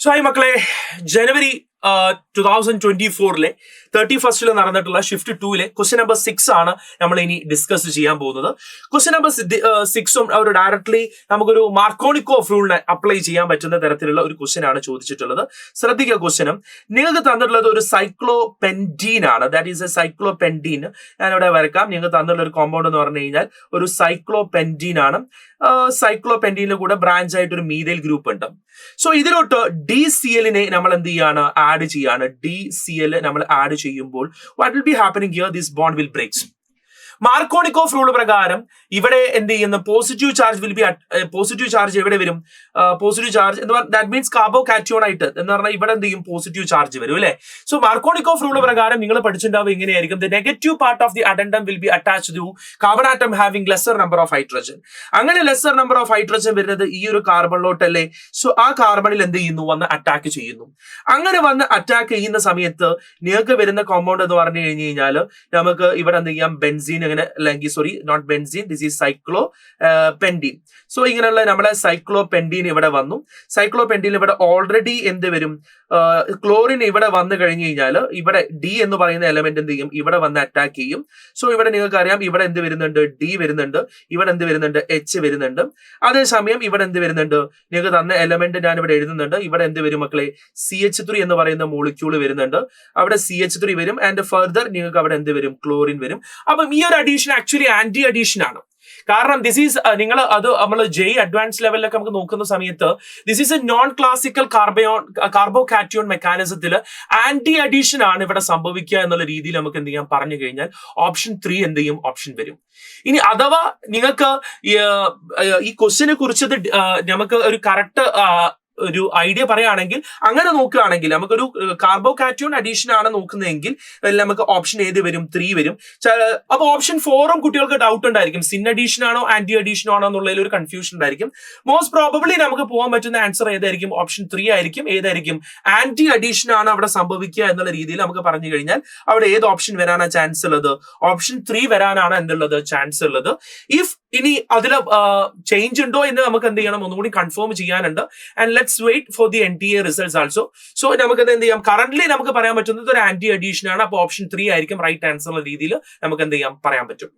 So hi മക്കളെ, ജനുവരി 2024 31 നടന്നിട്ടുള്ള shift 2 question number 6 ആണ് നമ്മൾ ഇനി ഡിസ്കസ് ചെയ്യാൻ പോകുന്നത്. ക്വസ്റ്റ്യൻ നമ്പർ 6ഉം ഒരു ഡയറക്ട്ലി നമുക്കൊരു മാർക്കോണിക്കോഫ് റൂളിനെ അപ്ലൈ ചെയ്യാൻ പറ്റുന്ന തരത്തിലുള്ള ഒരു ക്വസ്റ്റ്യൻ ആണ് ചോദിച്ചിട്ടുള്ളത്. ശ്രദ്ധിക്കുക, ക്വസ്റ്റ്യനും നിങ്ങൾക്ക് തന്നിട്ടുള്ളത് ഒരു സൈക്ലോപെൻഡീൻ ആണ്. That is A സൈക്ലോപെൻഡീൻ. ഞാനിവിടെ വരക്കാം. നിങ്ങൾക്ക് തന്നിട്ടുള്ള ഒരു കോമ്പൗണ്ട് എന്ന് പറഞ്ഞു കഴിഞ്ഞാൽ ഒരു സൈക്ലോപെൻഡീൻ ആണ്. സൈക്ലോപെൻഡീനിൽ കൂടെ ബ്രാഞ്ച് ആയിട്ട് ഒരു മീഥൈൽ ഗ്രൂപ്പ് ഉണ്ട്. സോ ഇതിലോട്ട് DCl നമ്മൾ എന്ത് ചെയ്യാണ്, ആഡ് ചെയ്യാണ്. DCl നമ്മൾ ആഡ് ചെയ്യുമ്പോൾ what will be happening here, this bond will breaks. Markovnikov rule പ്രകാരം ഇവിടെ എന്ത് ചെയ്യുന്ന positive charge will be positive charge എവിടെ വരും? പോസിറ്റീവ് ചാർജ് എന്ന് പറഞ്ഞാൽ ദാറ്റ് മീൻസ് കാർബോ കാറ്റയോൺ ആയിട്ട് എന്ന് പറഞ്ഞാൽ ഇവിടെ എന്ത് ചെയ്യും, പോസിറ്റീവ് ചാർജ് വരും അല്ലെ. സോ മാർക്കോണിക്കോഫ് റൂൾ പ്രകാരം നിങ്ങൾ പഠിച്ചിട്ടുണ്ടാവും എങ്ങനെയായിരിക്കും, the negative part of the addendum will be attached to carbon atom having lesser number of hydrogen. അങ്ങനെ ലെസർ നമ്പർ ഓഫ് ഹൈഡ്രജൻ വരുന്നത് ഈ ഒരു കാർബണിലോട്ടല്ലേ. സോ ആ കാർബണിൽ എന്ത് ചെയ്യുന്നു, വന്ന് അറ്റാക്ക് ചെയ്യുന്നു. അങ്ങനെ വന്ന് അറ്റാക്ക് ചെയ്യുന്ന സമയത്ത് നിങ്ങൾക്ക് വരുന്ന കോമ്പൗണ്ട് എന്ന് പറഞ്ഞു കഴിഞ്ഞു കഴിഞ്ഞാൽ നമുക്ക് ഇവിടെ എന്ത് ചെയ്യാം, ബെൻസീൻ അങ്ങനെ അല്ലെങ്കിൽ sorry not benzene, this is cyclopentadiene. So ഇങ്ങനെയുള്ള നമ്മളെ സൈക്ലോപെൻഡീൻ ഇവിടെ വന്നു. സൈക്ലോപെൻഡീൻ ഇവിടെ ഓൾറെഡി എന്ത് വരും, ക്ലോറിൻ ഇവിടെ വന്നു കഴിഞ്ഞു കഴിഞ്ഞാൽ ഇവിടെ ഡി എന്ന് പറയുന്ന എലമെന്റ് എന്ത് ചെയ്യും, ഇവിടെ വന്ന് അറ്റാക്ക് ചെയ്യും. സോ ഇവിടെ നിങ്ങൾക്ക് അറിയാം ഇവിടെ എന്ത് വരുന്നുണ്ട്, ഡി വരുന്നുണ്ട്, ഇവിടെ എന്ത് വരുന്നുണ്ട്, എച്ച് വരുന്നുണ്ട്. അതേസമയം ഇവിടെ എന്ത് വരുന്നുണ്ട്, നിങ്ങൾക്ക് തന്ന എലമെന്റ് ഞാൻ ഇവിടെ എഴുതുന്നുണ്ട്. ഇവിടെ എന്ത് വരും മക്കളെ, CH3 എന്ന് പറയുന്ന മോളിക്യൂൾ വരുന്നുണ്ട്. അവിടെ CH3 വരും ആൻഡ് ഫർദർ നിങ്ങൾക്ക് അവിടെ എന്ത് വരും, ക്ലോറിൻ വരും. അപ്പം ഈ ഒരു അഡീഷൻ ആക്ച്വലി ആന്റി അഡീഷൻ ആണ്. കാരണം ദിസ് ഈസ് നിങ്ങൾ അത് നമ്മൾ അഡ്വാൻസ് ലെവലിലൊക്കെ നമുക്ക് നോക്കുന്ന സമയത്ത് this is a non classical carbocation മെക്കാനിസത്തിൽ ആന്റി അഡീഷൻ ആണ് ഇവിടെ സംഭവിക്കുക എന്നുള്ള രീതിയിൽ നമുക്ക് എന്ത് ചെയ്യാം പറഞ്ഞു കഴിഞ്ഞാൽ ഓപ്ഷൻ 3 എന്ത് ചെയ്യും, ഓപ്ഷൻ വരും. ഇനി അഥവാ നിങ്ങൾക്ക് ഈ ക്വസ്റ്റ്യനെ കുറിച്ച് നമുക്ക് ഒരു കറക്റ്റ് ഒരു ഐഡിയ പറയുകയാണെങ്കിൽ, അങ്ങനെ നോക്കുകയാണെങ്കിൽ നമുക്കൊരു കാർബോ കാറ്റയോൺ അഡീഷൻ ആണ് നോക്കുന്നതെങ്കിൽ നമുക്ക് ഓപ്ഷൻ ഏത് വരും, 3 വരും. അപ്പൊ ഓപ്ഷൻ 4ഉം കുട്ടികൾക്ക് ഡൗട്ട് ഉണ്ടായിരിക്കും, സിൻ അഡീഷൻ ആണോ ആന്റി അഡീഷൻ ആണോ എന്നുള്ളതിൽ ഒരു കൺഫ്യൂഷൻ ഉണ്ടായിരിക്കും. മോസ്റ്റ് പ്രോബബ്ലി നമുക്ക് പോകാൻ പറ്റുന്ന ആൻസർ ഏതായിരിക്കും, ഓപ്ഷൻ 3 ആയിരിക്കും. ഏതായിരിക്കും, ആന്റി അഡീഷൻ ആണ് അവിടെ സംഭവിക്കുക എന്നുള്ള രീതിയിൽ നമുക്ക് പറഞ്ഞു കഴിഞ്ഞാൽ അവിടെ ഏത് ഓപ്ഷൻ വരാനാണ് ചാൻസ് ഉള്ളത്, ഓപ്ഷൻ 3 വരാനാണ് എന്തുള്ളത്, ചാൻസ് ഉള്ളത്. ഇഫ് ഇനി അതിൽ ചേഞ്ച് ഉണ്ടോ എന്ന് നമുക്ക് എന്ത് ചെയ്യണം, ഒന്നുകൂടി കൺഫേം ചെയ്യാനുണ്ട്. And let's wait for the NTA results also. So നമുക്ക് എന്ത് ചെയ്യാം, കറന്റ്ലി നമുക്ക് പറയാൻ പറ്റുന്നത് ഒരു ആന്റി അഡീഷൻ ആണ്. അപ്പൊ ഓപ്ഷൻ 3 ആയിരിക്കും റൈറ്റ് ആൻസർ എന്ന രീതിയിൽ നമുക്ക് എന്ത് ചെയ്യാം പറയാൻ പറ്റും.